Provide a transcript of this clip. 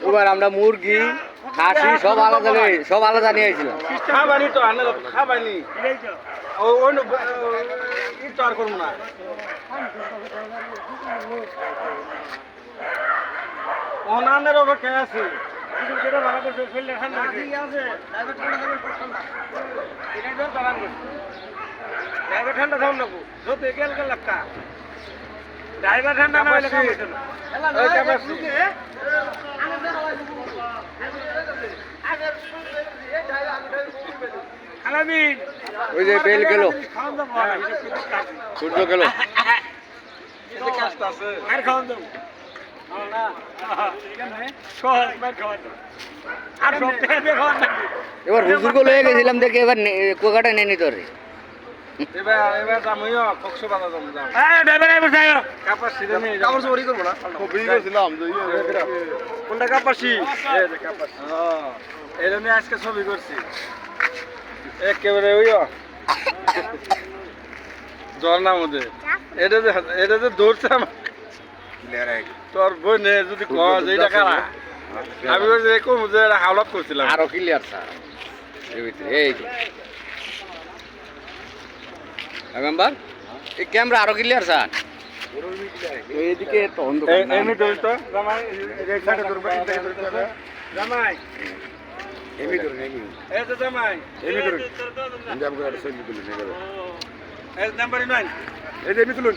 এবার আমরা মুরগি খাসি সব আলাদা নিয়ে আসছিলাম। খাবানি তো খাবানি তো আর করবো না। অনানের অপেক্ষা আছে। ঠান্ডা থাকুন লাগবো ড্রাইভার ঠান্ডা না হলে ওই যে বেল গেল, সূর্য গেল। এবার হুজুরকে লয়ে গেছিলাম দেখে এবার কুয়াকাটা নিয়ে নিতে রে। এবার আমিও কক্সবাজার যাম। কাপাসি করবো না কোনটা কাপাসি এই জন্য আজকে ছবি করছি একেবারে ওই ঝর্ণার মধ্যে। এটা যে ধরছে তোর বই নে যদি এইটা কারা আমি হাওলাত করছিলাম আরো ক্লিয়ার স্যার এই মেম্বার এই ক্যামেরা আরো ক্লিয়ার স্যার। এইদিকে তো অন্ধকার না। এমনি ধরিস তো জামাই এই সাইডে ধরবে জামাই এমনি ধরুন এমনি এই তো জামাই এমনি ধরুন আমি আপনাকে একটা ছবি তুলে নিয়ে গেল এই নাম্বার 9 এই যে এমনি তুলুন।